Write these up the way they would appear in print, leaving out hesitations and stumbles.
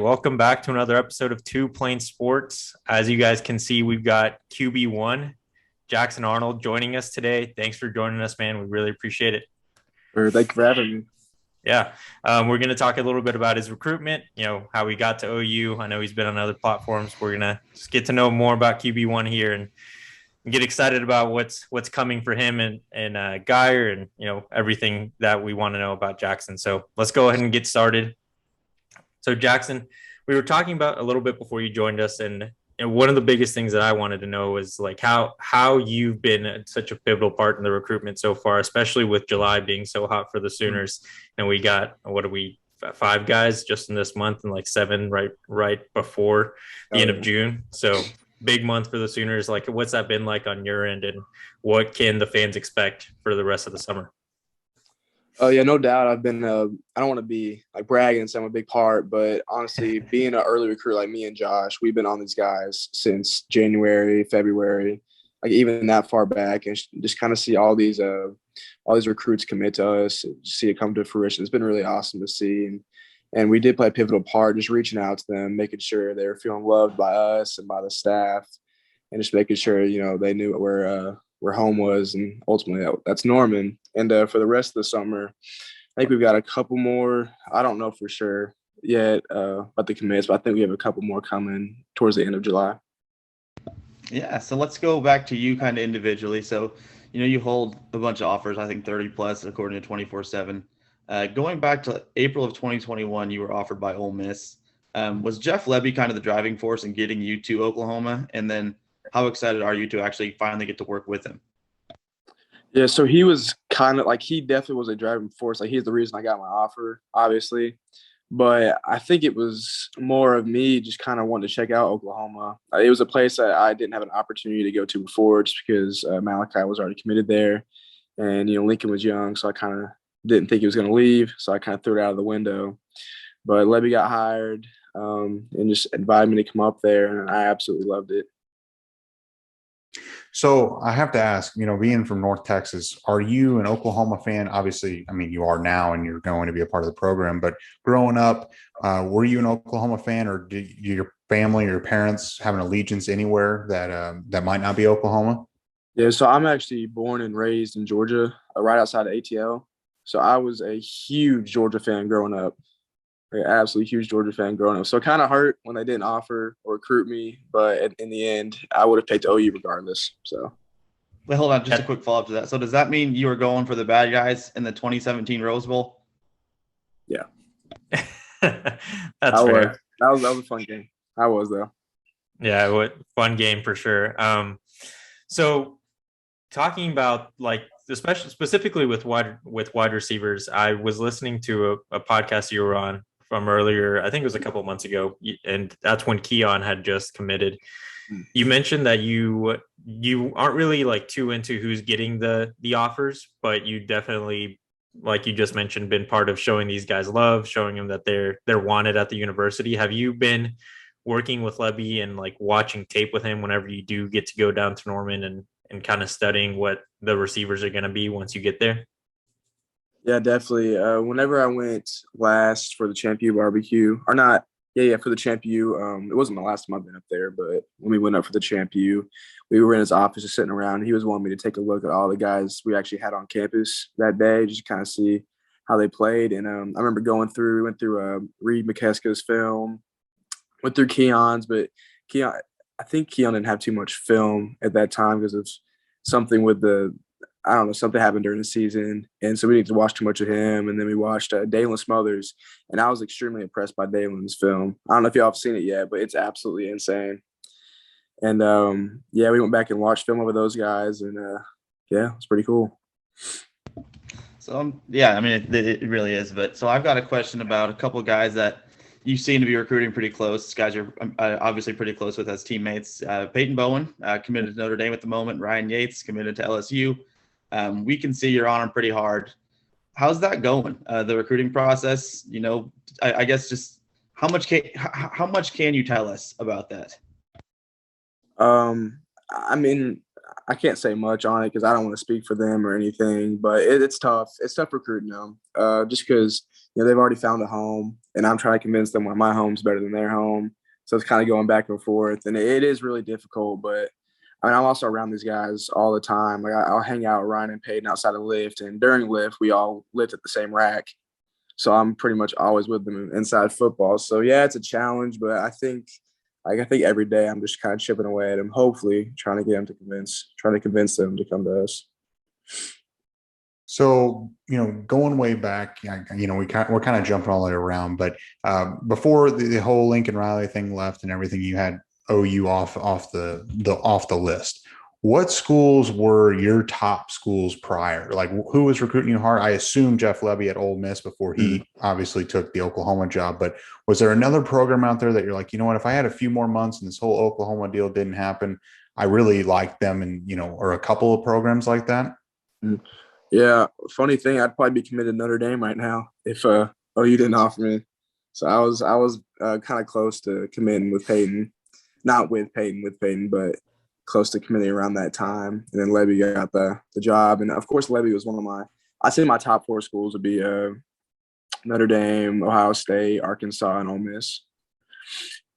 Welcome back to another episode of Two Plain Sports. As you guys can see, we've got QB1 Jackson Arnold joining us today. Thanks for joining us, man. We really appreciate it. Thank you for having me. Yeah, we're going to talk a little bit about his recruitment, how he got to OU. I know he's been on other platforms. We're going to just get to know more about QB1 here and get excited about what's coming for him and Geyer and, everything that we want to know about Jackson. So let's go ahead and get started. So Jackson, we were talking about a little bit before you joined us, and one of the biggest things that I wanted to know was like how you've been such a pivotal part in the recruitment so far, especially with July being so hot for the Sooners. And we got five guys just in this month and like seven right before the end of June. So big month for the Sooners. Like, what's that been like on your end, and what can the fans expect for the rest of the summer? Oh yeah, no doubt. I've been. I don't want to be like bragging and say I'm a big part, but honestly, being an early recruit like me and Josh, we've been on these guys since January, February, like even that far back, and just kind of see all these recruits commit to us, see it come to fruition. It's been really awesome to see, and we did play a pivotal part, just reaching out to them, making sure they were feeling loved by us and by the staff, and just making sure they knew where home was, and ultimately that's Norman. And for the rest of the summer, I think we've got a couple more. I don't know for sure yet about the commits, but I think we have a couple more coming towards the end of July. Yeah, so let's go back to you kind of individually. So, you hold a bunch of offers, I think 30 plus according to 24/7. Going back to April of 2021, you were offered by Ole Miss. Was Jeff Lebby kind of the driving force in getting you to Oklahoma? And then how excited are you to actually finally get to work with him? Yeah, so he was kind of like, he definitely was a driving force. Like, he's the reason I got my offer, obviously. But I think it was more of me just kind of wanting to check out Oklahoma. It was a place that I didn't have an opportunity to go to before, just because Malachi was already committed there. And, Lincoln was young, so I kind of didn't think he was going to leave. So I kind of threw it out of the window. But Lebby got hired and just invited me to come up there, and I absolutely loved it. So I have to ask, being from North Texas, are you an Oklahoma fan? Obviously, I mean, you are now and you're going to be a part of the program, but growing up, were you an Oklahoma fan, or did your family or your parents have an allegiance anywhere that might not be Oklahoma? Yeah, so I'm actually born and raised in Georgia, right outside of ATL. So I was a huge Georgia fan growing up. Like, absolutely huge Georgia fan growing up. So it kind of hurt when they didn't offer or recruit me, but in the end, I would have picked OU regardless. So, Wait, hold on, just a quick follow up to that. So does that mean you were going for the bad guys in the 2017 Rose Bowl? Yeah, That's fair. That was a fun game. I was though. Yeah, what fun game for sure. So talking about like especially specifically with wide receivers, I was listening to a podcast you were on from earlier. I think it was a couple of months ago, and that's when Keon had just committed. You mentioned that you aren't really like too into who's getting the offers, but you definitely, like you just mentioned, been part of showing these guys love, showing them that they're wanted at the university. Have you been working with Lebby and like watching tape with him whenever you do get to go down to Norman and kind of studying what the receivers are going to be once you get there? Yeah, definitely. Whenever I went last for the Champ U barbecue, or not, for the Champ U. It wasn't the last time I've been up there, but when we went up for the Champ U, we were in his office just sitting around. He was wanting me to take a look at all the guys we actually had on campus that day, just to kind of see how they played. And I remember we went through Reed McKeska's film, went through Keon's, but I think Keon didn't have too much film at that time because of something with I don't know, something happened during the season. And so we didn't watch too much of him. And then we watched Dalen Smothers, and I was extremely impressed by Dalen's film. I don't know if y'all have seen it yet, but it's absolutely insane. And we went back and watched film over those guys, and it's pretty cool. So, I mean, it really is. But so I've got a question about a couple of guys that you seem to be recruiting pretty close. Guys are obviously pretty close with as teammates. Peyton Bowen committed to Notre Dame at the moment. Ryan Yates committed to LSU. We can see you're on them pretty hard. How's that going? The recruiting process, I guess just how much can you tell us about that? I mean, I can't say much on it because I don't want to speak for them or anything. But it's tough. It's tough recruiting them, just because they've already found a home, and I'm trying to convince them why my home's better than their home. So it's kind of going back and forth, and it is really difficult. But I mean, I'm also around these guys all the time. Like I'll hang out with Ryan and Peyton outside of lift, and during lift we all lift at the same rack. So I'm pretty much always with them inside football. So yeah, it's a challenge, but I think every day I'm just kind of chipping away at them, hopefully trying to convince them to come to us. So, going way back, we're kind of jumping all the way around, but before the whole Lincoln Riley thing left and everything, you had OU off the list. What schools were your top schools prior? Like, who was recruiting you hard? I assume Jeff Lebby at Ole Miss before he obviously took the Oklahoma job. But was there another program out there that you're like, what, if I had a few more months and this whole Oklahoma deal didn't happen, I really liked them, and or a couple of programs like that? Yeah, funny thing, I'd probably be committed to Notre Dame right now if OU didn't offer me. So I was kind of close to committing with Peyton, not with Peyton, but close to committing around that time. And then Lebby got the job. And of course, Lebby was one of I'd say my top 4 schools would be Notre Dame, Ohio State, Arkansas, and Ole Miss.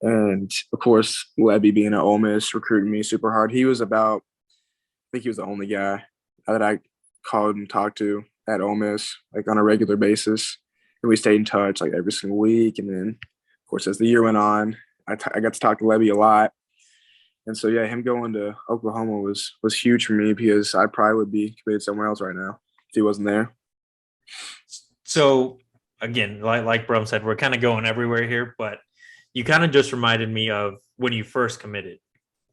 And of course, Lebby being at Ole Miss, recruiting me super hard. I think he was the only guy that I called and talked to at Ole Miss, like on a regular basis. And we stayed in touch like every single week. And then, of course, as the year went on, I got to talk to Lebby a lot. And so, yeah, him going to Oklahoma was huge for me because I probably would be committed somewhere else right now if he wasn't there. So, again, like Brum said, we're kind of going everywhere here, but you kind of just reminded me of when you first committed.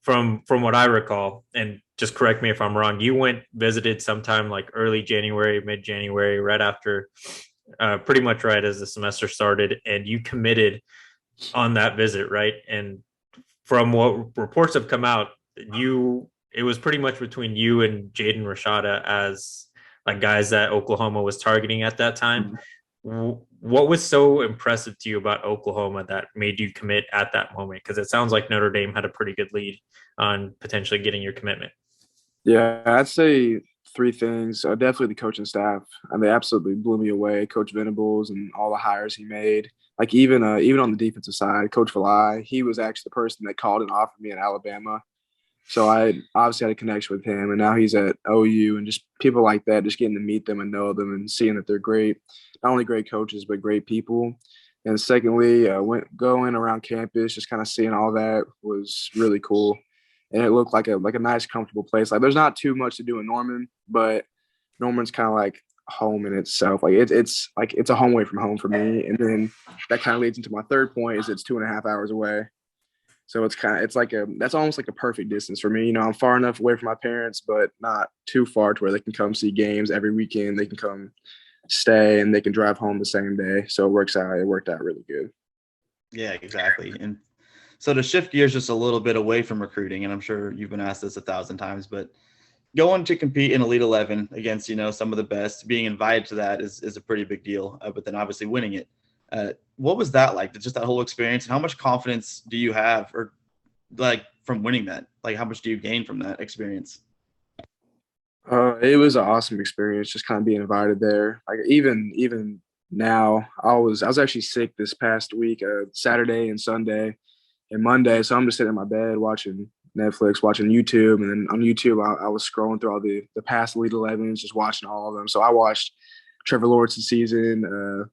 From what I recall, and just correct me if I'm wrong, you visited sometime like early January, mid-January, right after, pretty much right as the semester started, and you committed on that visit, right? And from what reports have come out, it was pretty much between you and Jaden Rashada as like guys that Oklahoma was targeting at that time. What was so impressive to you about Oklahoma that made you commit at that moment? Because it sounds like Notre Dame had a pretty good lead on potentially getting your commitment. Yeah, I'd say 3 things. Definitely the coaching staff. They absolutely blew me away. Coach Venables and all the hires he made. Like even on the defensive side, Coach Valai, he was actually the person that called and offered me in Alabama. So I obviously had a connection with him, and now he's at OU, and just people like that, just getting to meet them and know them and seeing that they're great, not only great coaches, but great people. And secondly, going around campus, just kind of seeing all that was really cool. And it looked like a nice, comfortable place. Like there's not too much to do in Norman, but Norman's kind of like home in itself. Like it's a home away from home for me. And then that kind of leads into my third point is it's 2.5 hours away. So that's almost like a perfect distance for me. I'm far enough away from my parents, but not too far to where they can come see games every weekend. They can come stay and they can drive home the same day. So it worked out really good. Yeah, exactly. And so to shift gears just a little bit away from recruiting, and I'm sure you've been asked this 1,000 times, but going to compete in Elite 11 against, some of the best, being invited to that is a pretty big deal, but then obviously winning it. What was that like? Just that whole experience, and how much confidence do you have, or like from winning that? Like how much do you gain from that experience? It was an awesome experience, just kind of being invited there. Like even now, I was actually sick this past week, Saturday and Sunday and Monday. So I'm just sitting in my bed watching Netflix, watching YouTube, and then on YouTube I was scrolling through all the past Elite 11s, just watching all of them. So I watched Trevor Lawrence's season, the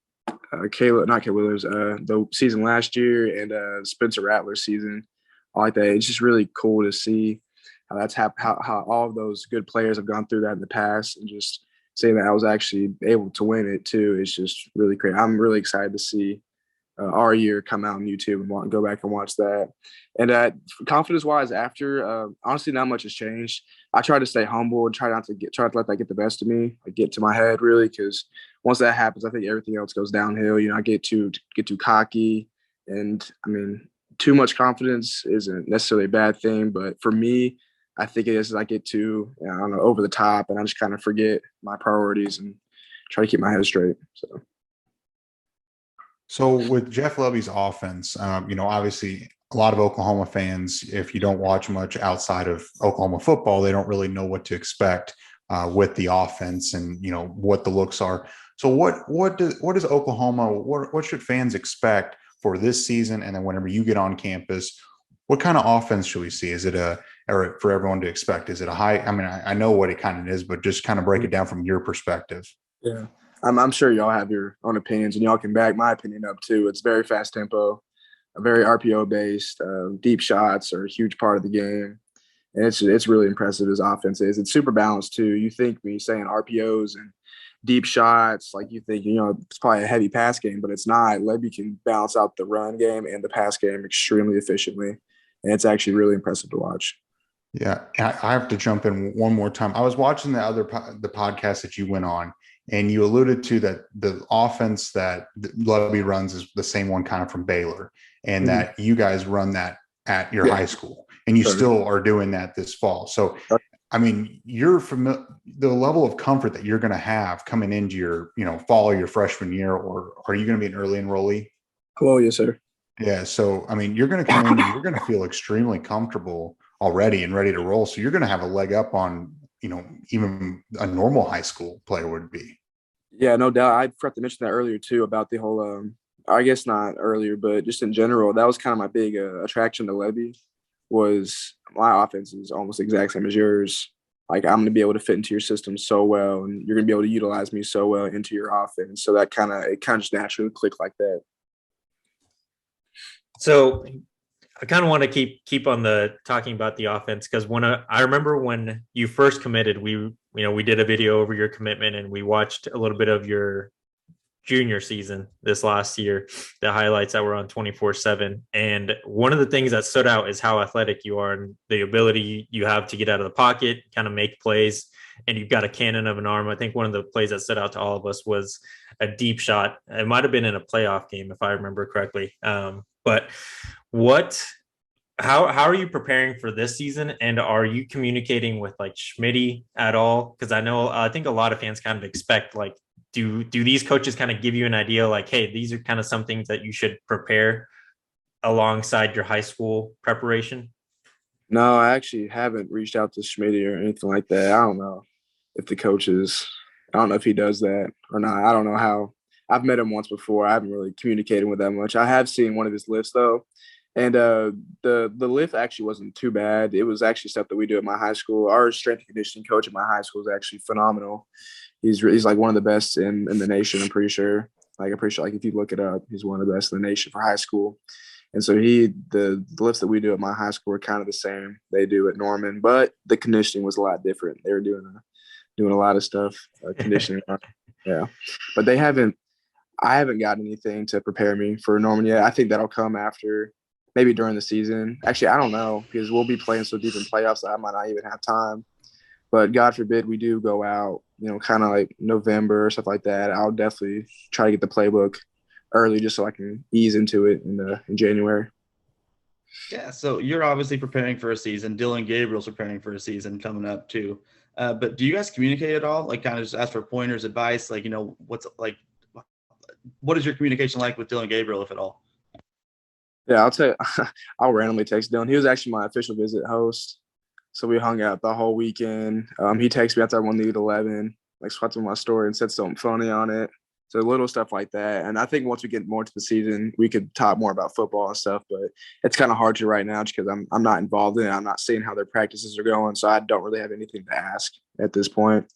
season last year, and Spencer Rattler's season. I like that. It's just really cool to see how that's how all of those good players have gone through that in the past, and just saying that I was actually able to win it too. It's just really great. I'm really excited to see our year come out on YouTube and go back and watch that. And confidence-wise, after honestly, not much has changed. I try to stay humble and try to let that get the best of me, like get to my head really, because once that happens, I think everything else goes downhill. I get too cocky, and I mean, too much confidence isn't necessarily a bad thing, but for me, I think it is I get too, I don't know, over the top, and I just kind of forget my priorities and try to keep my head straight. So with Jeff Lebby's offense, obviously a lot of Oklahoma fans, if you don't watch much outside of Oklahoma football, they don't really know what to expect with the offense and, you know, what the looks are. So what does Oklahoma, what should fans expect for this season? And then whenever you get on campus, what kind of offense should we see? Is it or for everyone to expect, is it a high? I mean, I know what it kind of is, but just kind of break it down from your perspective. Yeah. I'm sure y'all have your own opinions, and y'all can back my opinion up too. It's very fast tempo, very RPO based. Deep shots are a huge part of the game, and it's really impressive as offense is. It's super balanced too. You think when you're saying RPOs and deep shots, like you think, you know, it's probably a heavy pass game, but it's not. Lebby can balance out the run game and the pass game extremely efficiently, and it's actually really impressive to watch. Yeah, I have to jump in one more time. I was watching the podcast that you went on, and you alluded to that the offense that Lovey runs is the same one kind of from Baylor, and that you guys run that at your high school, and you still are doing that this fall. So, I mean, you're familiar the level of comfort that you're going to have coming into your, you know, fall of your freshman year, or are you going to be an early enrollee? Hello, yes, sir. Yeah. So, I mean, you're going to come in and you're going to feel extremely comfortable already and ready to roll. So you're going to have a leg up on, you know, even a normal high school player would be. Yeah, no doubt. I forgot to mention that earlier too about the whole, I guess not earlier, but just in general, that was kind of my big attraction to Lebby was my offense is almost the exact same as yours. Like I'm going to be able to fit into your system so well, and you're going to be able to utilize me so well into your offense. So that kind of just naturally clicked like that. So I kind of want to keep on the talking about the offense, because when I remember when you first committed, we did a video over your commitment, and we watched a little bit of your junior season this last year, the highlights that were on 24/7. And one of the things that stood out is how athletic you are and the ability you have to get out of the pocket, kind of make plays. And you've got a cannon of an arm. I think one of the plays that stood out to all of us was a deep shot. It might have been in a playoff game, if I remember correctly. But how are you preparing for this season, and are you communicating with like Schmitty at all? Because I think a lot of fans kind of expect, like, do these coaches kind of give you an idea like, hey, these are kind of some things that you should prepare alongside your high school preparation? No, I actually haven't reached out to Schmitty or anything like that. I don't know if the coaches, I don't know if he does that or not. I don't know how. I've met him once before. I haven't really communicated with that much. I have seen one of his lifts though. And the lift actually wasn't too bad. It was actually stuff that we do at my high school. Our strength and conditioning coach at my high school is actually phenomenal. He's like one of the best in the nation, I'm pretty sure. Like if you look it up, he's one of the best in the nation for high school. And so the lifts that we do at my high school are kind of the same they do at Norman, but the conditioning was a lot different. They were doing a lot of stuff, conditioning. Yeah, but I haven't got anything to prepare me for Norman yet. I think that'll come after, maybe during the season. Actually, I don't know, because we'll be playing so deep in playoffs that I might not even have time. But God forbid we do go out, you know, kind of like November or stuff like that. I'll definitely try to get the playbook early just so I can ease into it in January. Yeah, so you're obviously preparing for a season. Dylan Gabriel's preparing for a season coming up too. But do you guys communicate at all? Like, kind of just ask for pointers, advice? Like, you know, what is your communication like with Dylan Gabriel, if at all? Yeah, I'll tell you, I'll randomly text Dylan. He was actually my official visit host. So we hung out the whole weekend. He texted me after I won the U11, like swept on my story and said something funny on it. So little stuff like that. And I think once we get more to the season, we could talk more about football and stuff, but it's kind of hard to right now because I'm not involved in it. I'm not seeing how their practices are going. So I don't really have anything to ask at this point.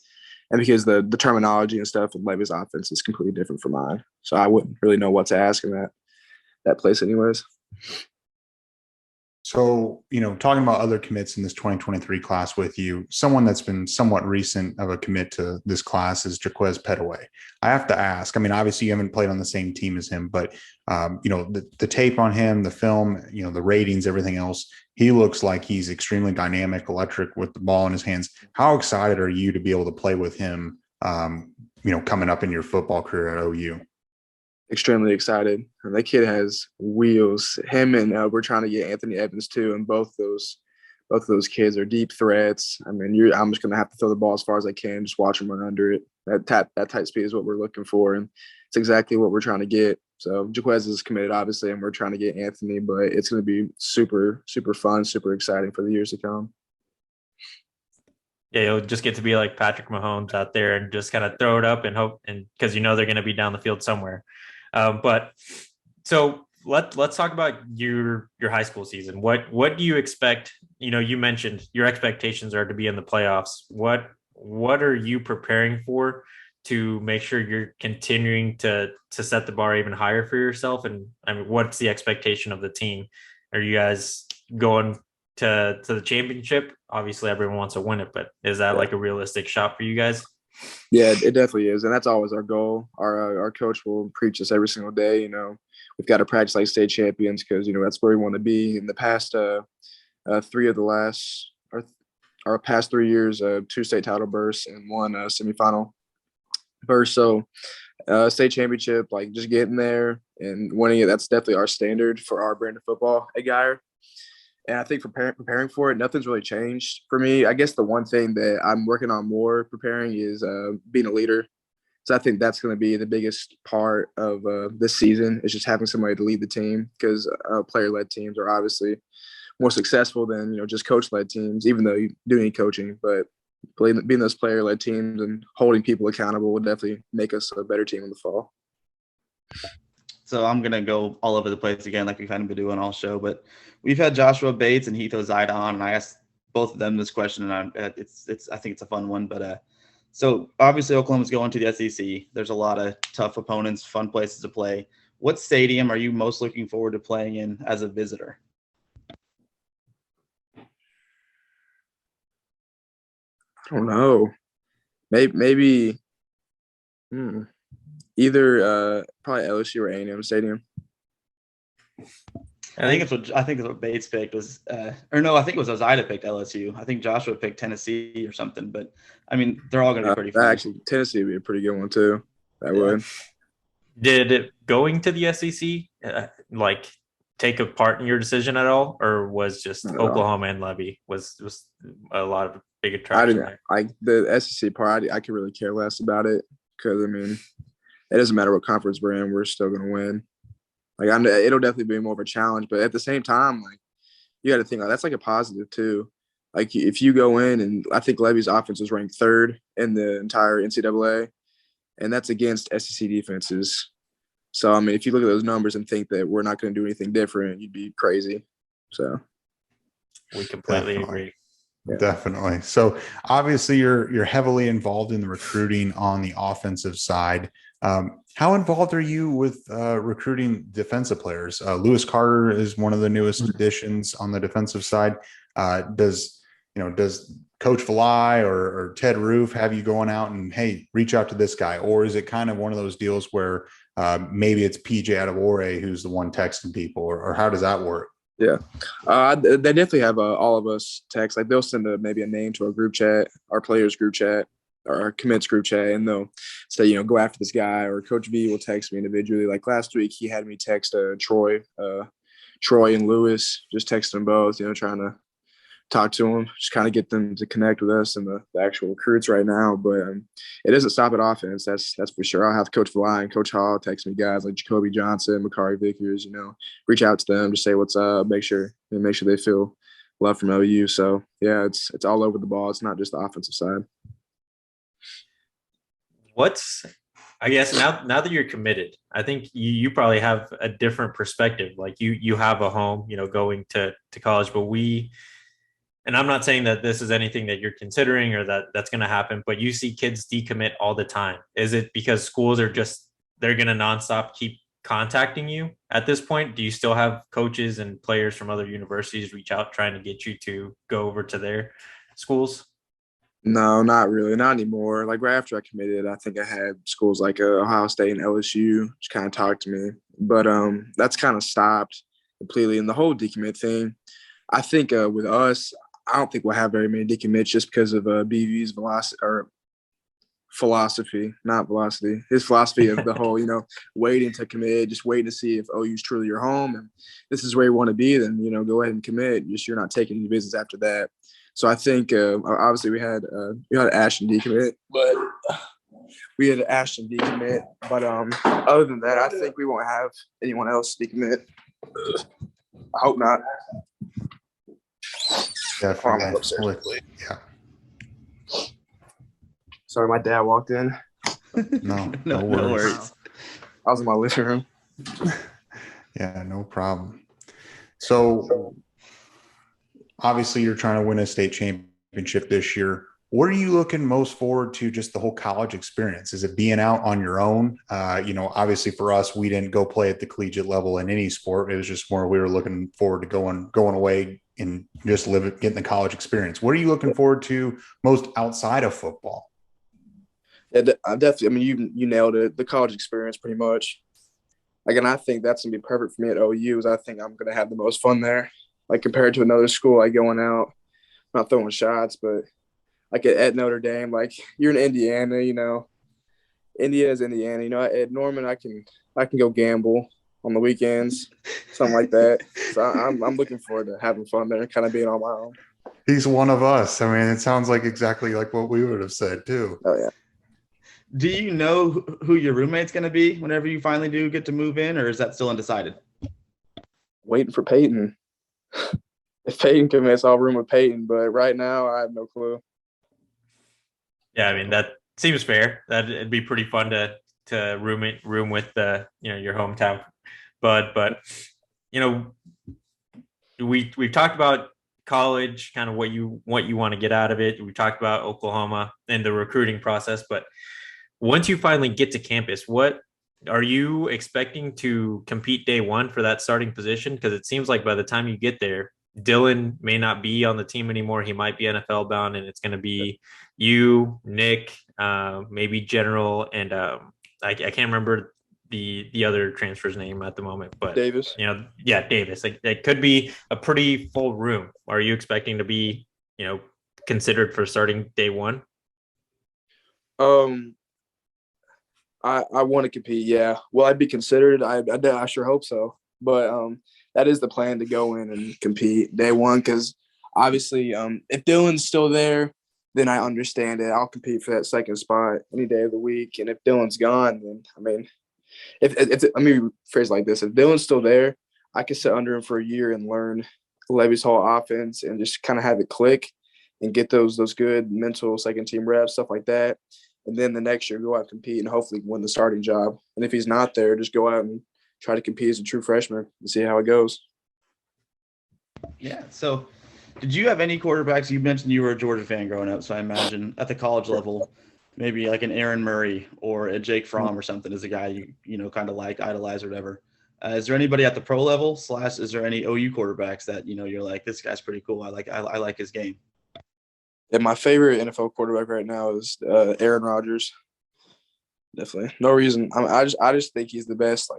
And because the terminology and stuff in Levy's offense is completely different from mine. So I wouldn't really know what to ask in that place anyways. So, you know, talking about other commits in this 2023 class with you, someone that's been somewhat recent of a commit to this class is Jaquez Pettaway. I have to ask, I mean, obviously you haven't played on the same team as him, but, you know, the tape on him, the film, you know, the ratings, everything else, he looks like he's extremely dynamic, electric with the ball in his hands. How excited are you to be able to play with him, you know, coming up in your football career at OU? Extremely excited. That kid has wheels. Him and we're trying to get Anthony Evans too, and both of those kids are deep threats. I mean, I'm just gonna have to throw the ball as far as I can, just watch them run under it. That type speed is what we're looking for, and it's exactly what we're trying to get. So Jaquez is committed, obviously, and we're trying to get Anthony, but it's going to be super, super fun, super exciting for the years to come. Yeah, you'll just get to be like Patrick Mahomes out there and just kind of throw it up and hope, and because they're going to be down the field somewhere. But so let's talk about your high school season. What do you expect? You mentioned your expectations are to be in the playoffs. What are you preparing for to make sure you're continuing to set the bar even higher for yourself? And I mean, what's the expectation of the team? Are you guys going to the championship? Obviously everyone wants to win it, but is that like a realistic shot for you guys? Yeah, it definitely is. And that's always our goal. Our coach will preach us every single day. We've got to practice like state champions because, that's where we want to be. In the past our past 3 years, 2 state title bursts and 1 semifinal burst. So state championship, like just getting there and winning it, that's definitely our standard for our brand of football at Geyer. And I think preparing for it, nothing's really changed for me. I guess the one thing that I'm working on more preparing is being a leader. So I think that's going to be the biggest part of this season is just having somebody to lead the team because player-led teams are obviously more successful than, just coach-led teams, even though you do need coaching. But being those player-led teams and holding people accountable will definitely make us a better team in the fall. So I'm going to go all over the place again, like we kind of been doing all show, but we've had Joshua Bates and Heath Ozida on, and I asked both of them this question, and I think it's a fun one, but so obviously Oklahoma's going to the SEC. There's a lot of tough opponents, fun places to play. What stadium are you most looking forward to playing in as a visitor? I don't know. Maybe either probably LSU or A&M Stadium. I think it's what Bates picked was, or no, I think it was Ozida picked LSU. I think Joshua picked Tennessee or something. But I mean, they're all going to be pretty fun. Actually, Tennessee would be a pretty good one too. That would. Did going to the SEC take a part in your decision at all, or was just Oklahoma and Levy was a lot of big attraction? The SEC part. I could really care less about it because I mean, it doesn't matter what conference we're in, we're still going to win. It'll definitely be more of a challenge, but at the same time, you got to think that's a positive too. If you go in, and I think Levy's offense was ranked 3rd in the entire NCAA, and that's against SEC defenses. So I mean, if you look at those numbers and think that we're not going to do anything different, you'd be crazy. So we completely agree. Yeah. Definitely. So obviously you're heavily involved in the recruiting on the offensive side. How involved are you with recruiting defensive players? Lewis Carter is one of the newest additions on the defensive side. Does Coach Valai or Ted Roof have you going out and, hey, reach out to this guy? Or is it kind of one of those deals where maybe it's PJ Adewore who's the one texting people, or how does that work? Yeah, they definitely have all of us text. They'll send maybe a name to our group chat, our players group chat, or our commits group chat, and they'll say, go after this guy. Or Coach V will text me individually. Like last week, he had me text Troy and Lewis, just text them both, trying to talk to them, just kind of get them to connect with us and the actual recruits right now. But it doesn't stop at offense. That's for sure. I'll have Coach Valai and Coach Hall text me guys like Jacoby Johnson, Makari Vickers, reach out to them, just say what's up, make sure they feel love from OU. So yeah, it's all over the ball. It's not just the offensive side. I guess now that you're committed, I think you probably have a different perspective. Like you have a home, going to college, but and I'm not saying that this is anything that you're considering or that's going to happen, but you see kids decommit all the time. Is it because schools are they're going to nonstop keep contacting you at this point? Do you still have coaches and players from other universities reach out trying to get you to go over to their schools? No, not really. Not anymore. Right after I committed, I think I had schools like Ohio State and LSU just kind of talk to me. But that's kind of stopped completely. And the whole decommit thing, I think with us, I don't think we'll have very many decommits just because of BV's philosophy, not velocity. His philosophy of the whole, waiting to commit, just waiting to see if OU's truly your home. And this is where you want to be, then, go ahead and commit. Just you're not taking any business after that. So I think obviously we had Ashton decommit, but we had Ashton decommit, but other than that, I think we won't have anyone else decommit. I hope not. Definitely. Yeah. Sorry, my dad walked in. No worries. I was in my living room. Yeah, no problem. So obviously you're trying to win a state championship this year. What are you looking most forward to, just the whole college experience? Is it being out on your own? Obviously for us, we didn't go play at the collegiate level in any sport. It was just more we were looking forward to going away and just getting the college experience. What are you looking forward to most outside of football? Yeah, I definitely. I mean, you nailed it. The college experience, pretty much. Like, and I think that's gonna be perfect for me at OU. Is I think I'm gonna have the most fun there. Like compared to another school, like going out, not throwing shots, but like at Notre Dame, like you're in Indiana, Indiana's Indiana. At Norman, I can go gamble on the weekends, something like that. So I'm looking forward to having fun there and kind of being on my own. He's one of us. I mean, it sounds like exactly like what we would have said too. Oh yeah. Do you know who your roommate's going to be whenever you finally do get to move in, or is that still undecided? Waiting for Peyton. If Peyton commits, I'll room with Peyton. But right now, I have no clue. Yeah, I mean, that seems fair. That it'd be pretty fun to room with your hometown. But we've talked about college, kind of what you want to get out of it. We talked about Oklahoma and the recruiting process, but once you finally get to campus, what are you expecting to compete day one for that starting position? Because it seems like by the time you get there, Dylan may not be on the team anymore. He might be NFL bound, and it's going to be you, Nick, maybe General, and I can't remember the other transfer's name at the moment, but Davis. Davis. Like, it could be a pretty full room. Are you expecting to be, considered for starting day one? I want to compete. Yeah. Will I be considered? I sure hope so. But that is the plan, to go in and compete day one. Because obviously, if Dylan's still there, then I understand it. I'll compete for that second spot any day of the week. And if Dylan's gone, then let me phrase it like this: if Dylan's still there, I can sit under him for a year and learn Levy's whole offense and just kind of have it click and get those good mental second team reps, stuff like that. And then the next year go out and compete and hopefully win the starting job. And if he's not there, just go out and try to compete as a true freshman and see how it goes. Yeah. So did you have any quarterbacks? You mentioned you were a Georgia fan growing up, so I imagine at the college level, maybe like an Aaron Murray or a Jake Fromm or something is a guy you kind of like, idolize or whatever. Is there anybody at the pro level / is there any OU quarterbacks that, you're like, this guy's pretty cool. I like his game. Yeah, my favorite NFL quarterback right now is Aaron Rodgers. Definitely. No reason. I just think he's the best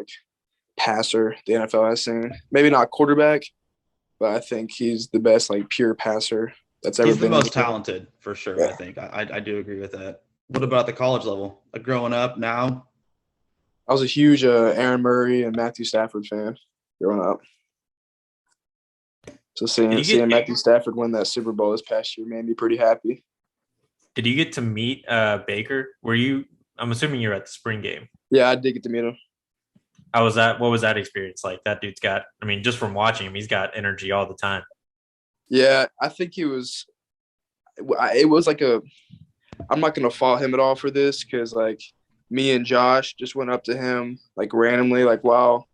passer the NFL has seen. Maybe not quarterback, but I think he's the best pure passer that's ever been. He's the most talented for sure. Yeah. I think I do agree with that. What about the college level? Growing up now? I was a huge Aaron Murray and Matthew Stafford fan growing up. So seeing Matthew Stafford win that Super Bowl this past year made me pretty happy. Did you get to meet Baker? I'm assuming you're at the spring game. Yeah, I did get to meet him. How was that? What was that experience like? That dude's got, just from watching him, he's got energy all the time. Yeah, I think it was I'm not going to fault him at all for this, because me and Josh just went up to him randomly, wow.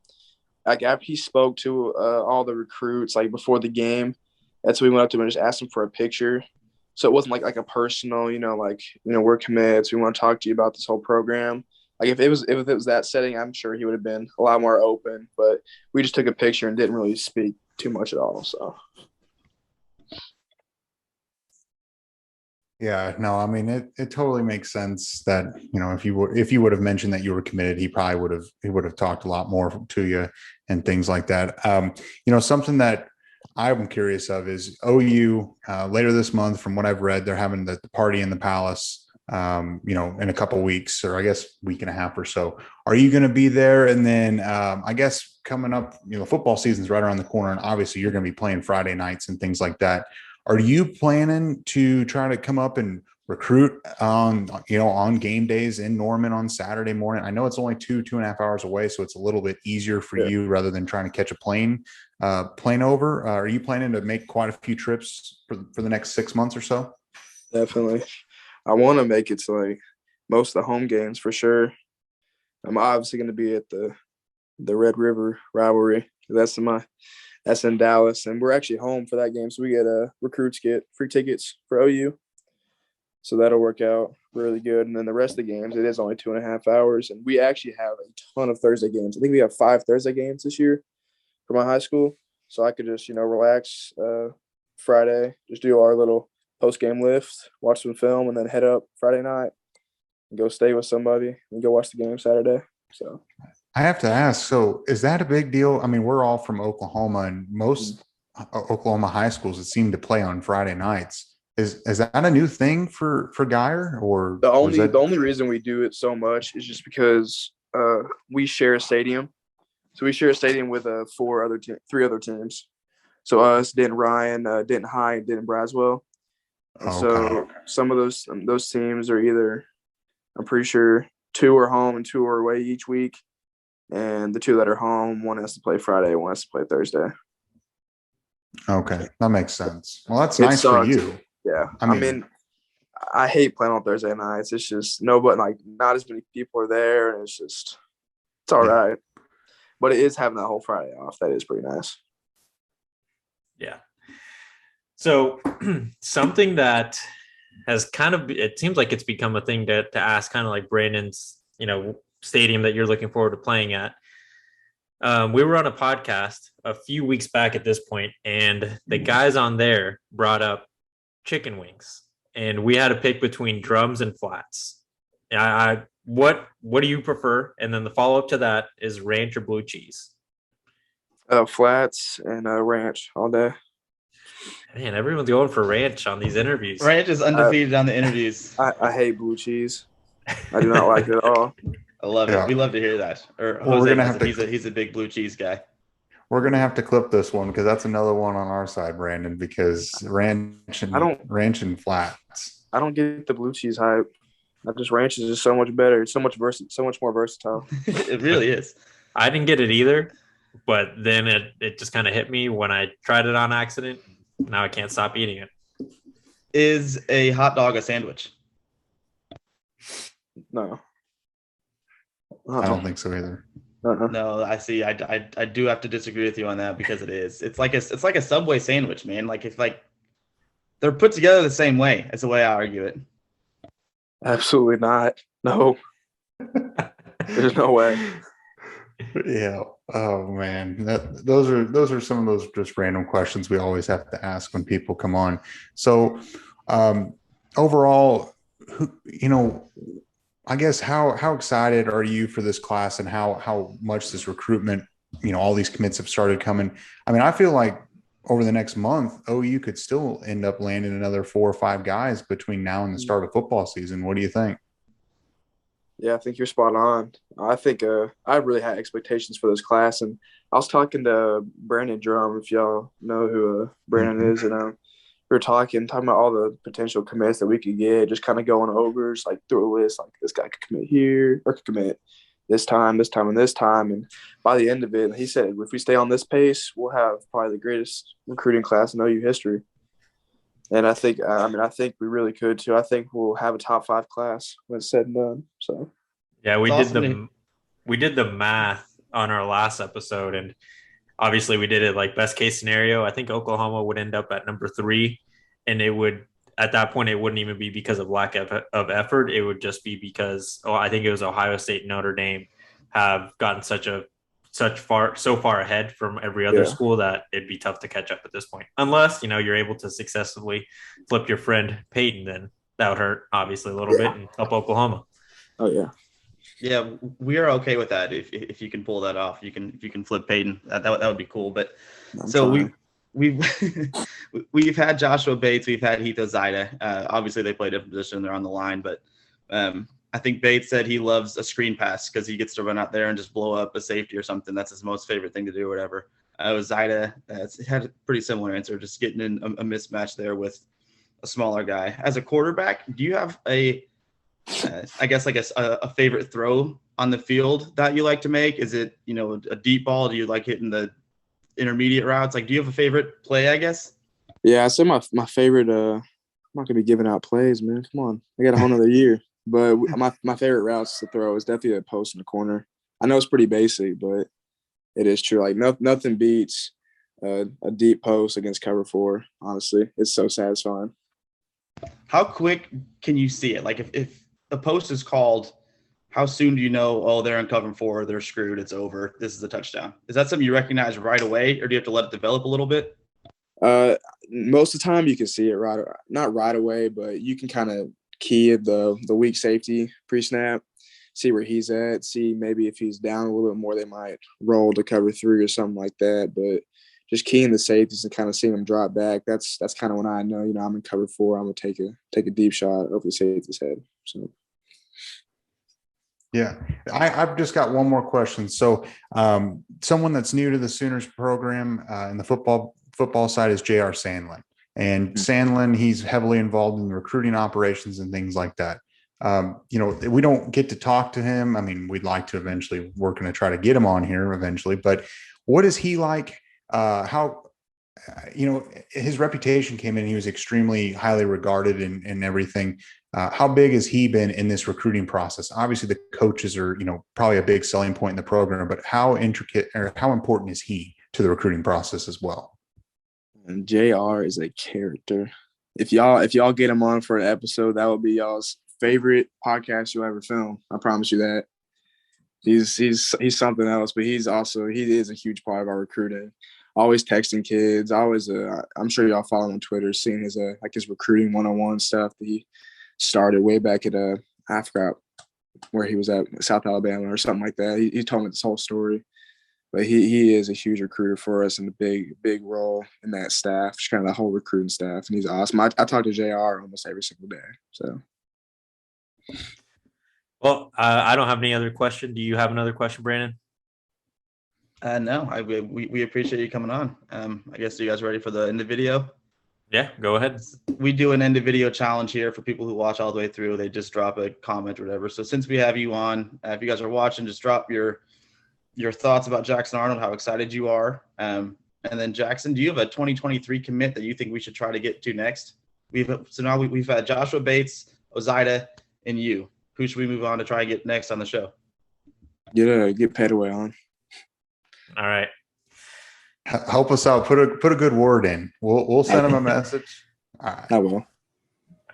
After he spoke to all the recruits before the game, that's when we went up to him and just asked him for a picture. So it wasn't like a personal, we're commits, we want to talk to you about this whole program. If it was that setting, I'm sure he would have been a lot more open. But we just took a picture and didn't really speak too much at all. So. Yeah, no, it totally makes sense that, if you would have mentioned that you were committed, he would have talked a lot more to you and things like that. Something that I'm curious of is OU later this month. From what I've read, they're having the party in the Palace, in a couple of weeks, or I guess week and a half or so. Are you going to be there? And then I guess coming up, football season's right around the corner, and obviously you're going to be playing Friday nights and things like that. Are you planning to try to come up and recruit on game days in Norman on Saturday morning? I know it's only 2.5 hours away, so it's a little bit easier for you rather than trying to catch a plane over. Are you planning to make quite a few trips for the next 6 months or so? Definitely. I want to make it to like most of the home games for sure. I'm obviously going to be at the Red River rivalry. That's in Dallas, and we're actually home for that game, so we get recruits get free tickets for OU. So that'll work out really good. And then the rest of the games, it is only 2.5 hours, and we actually have a ton of Thursday games. I think we have 5 Thursday games this year for my high school, so I could just relax Friday, just do our little post-game lift, watch some film, and then head up Friday night and go stay with somebody and go watch the game Saturday. So I have to ask, so is that a big deal? I mean, we're all from Oklahoma, and most Oklahoma high schools that seem to play on Friday nights. Is that a new thing for Geyer, or the only reason we do it so much is just because we share a stadium. So we share a stadium with 3 other teams. So us, Denton Ryan, Denton High, and Denton Braswell. And so some of those teams are either, I'm pretty sure, 2 are home and 2 are away each week. And the 2 that are home, one has to play Friday, one has to play Thursday. Okay, that makes sense. Well, that's nice for you. Yeah, I mean, I hate playing on Thursday nights. It's just not as many people are there, and it's all right. But it is having that whole Friday off. That is pretty nice. Yeah. So something that has it seems like it's become a thing to ask, kind of like Brandon's, stadium that you're looking forward to playing at. We were on a podcast a few weeks back at this point, and the guys on there brought up chicken wings, and we had to pick between drums and flats. What do you prefer? And then the follow up to that is ranch or blue cheese? Flats and ranch all day. Man, everyone's going for ranch on these interviews. Ranch is undefeated on the interviews. I hate blue cheese. I do not like it at all. I love it. We love to hear that. Or he's a big blue cheese guy. We're gonna have to clip this one because that's another one on our side, Brandon. Because ranch and flats. I don't get the blue cheese hype. Ranch is just so much better. It's so much more versatile. It really is. I didn't get it either, but then it just kind of hit me when I tried it on accident. Now I can't stop eating it. Is a hot dog a sandwich? No. I don't think so either. No, I see. I do have to disagree with you on that because it is. It's like a Subway sandwich, man. They're put together the same way. That's the way I argue it. Absolutely not. No. There's no way. Yeah. Oh man. Those are some of those just random questions we always have to ask when people come on. So overall, I guess how excited are you for this class and how much this recruitment, all these commits have started coming? I mean, I feel like over the next month, OU could still end up landing another 4 or 5 guys between now and the start of football season. What do you think? Yeah, I think you're spot on. I think I really had expectations for this class, and I was talking to Brandon Drum, if y'all know who Brandon is, and we were talking about all the potential commits that we could get, just kind of going over, just like through a list, like this guy could commit here or could commit this time, this time, and this time. And by the end of it, he said, if we stay on this pace, we'll have probably the greatest recruiting class in OU history. And I think, we really could too. I think we'll have a top 5 class when it's said and done. So, yeah, we did the math on our last episode, and obviously we did it like best case scenario. I think Oklahoma would end up at number 3, and it would, at that point, it wouldn't even be because of lack of effort. It would just be because, I think it was Ohio State and Notre Dame have gotten so far ahead from every other school that it'd be tough to catch up at this point. Unless, you're able to successfully flip your friend Peyton, then that would hurt obviously a little bit and help Oklahoma. Oh yeah. Yeah, we are okay with that. If you can pull that off, if you can flip Peyton, that would be cool. But we've had Joshua Bates, we've had Heath Ozida. Obviously they play a different position, they're on the line, but I think Bates said he loves a screen pass because he gets to run out there and just blow up a safety or something. That's his most favorite thing to do or whatever. Ozida had a pretty similar answer, just getting in a mismatch there with a smaller guy. As a quarterback, do you have a favorite throw on the field that you like to make? Is it, a deep ball? Do you like hitting the intermediate routes? Like, do you have a favorite play, I guess? Yeah, I say my favorite. I'm not gonna be giving out plays, man. Come on, I got a whole nother year. But my favorite routes to throw is definitely a post in the corner. I know it's pretty basic, but it is true. Like nothing beats a deep post against cover 4. Honestly, it's so satisfying. How quick can you see it? Like if a post is called, how soon do you know, oh, they're in cover 4, they're screwed, it's over, this is a touchdown? Is that something you recognize right away, or do you have to let it develop a little bit? Most of the time you can see it not right away, but you can kind of key the weak safety pre-snap, see where he's at, see maybe if he's down a little bit more, they might roll to cover 3 or something like that. But just keying the safeties and kind of seeing them drop back, that's kind of when I know, I'm in cover 4, I'm gonna take a deep shot over the safety's head. So yeah, I've just got one more question. So someone that's new to the Sooners program in the football side is J.R. Sandlin. And Sandlin, he's heavily involved in the recruiting operations and things like that. We don't get to talk to him. I mean, we'd like to eventually, we're going to try to get him on here eventually, but what is he like? His reputation came in, he was extremely highly regarded and everything. How big has he been in this recruiting process? Obviously the coaches are, probably a big selling point in the program, but how intricate or how important is he to the recruiting process as well? And JR is a character. If y'all get him on for an episode, that will be y'all's favorite podcast you'll ever film. I promise you that. He's something else, but he is a huge part of our recruiting. Always texting kids. I'm sure y'all follow him on Twitter, seeing his recruiting 101 stuff that he started way back at I forgot where he was at, South Alabama or something like that. He told me this whole story. But he is a huge recruiter for us and a big role in that staff, just kind of the whole recruiting staff. And he's awesome. I talk to JR almost every single day. So, Well, I don't have any other question. Do you have another question, Brandon? No, we appreciate you coming on. I guess, are you guys ready for the end of video? Yeah, go ahead. We do an end of video challenge here for people who watch all the way through. They just drop a comment or whatever. So since we have you on, if you guys are watching, just drop your thoughts about Jackson Arnold, how excited you are. And then Jackson, do you have a 2023 commit that you think we should try to get to next? We've had Joshua Bates, Ozida, and you. Who should we move on to try and get next on the show? Get Pettaway on. All right. Help us out. Put a good word in. We'll send him a message. All right. I will.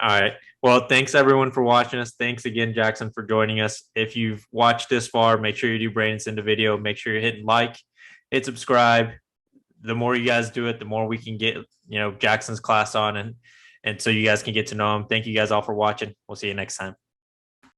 All right. Well, thanks everyone for watching us. Thanks again, Jackson, for joining us. If you've watched this far, make sure you do Brandon's into video. Make sure you're hitting like, hit subscribe. The more you guys do it, the more we can get, Jackson's class on and so you guys can get to know him. Thank you guys all for watching. We'll see you next time.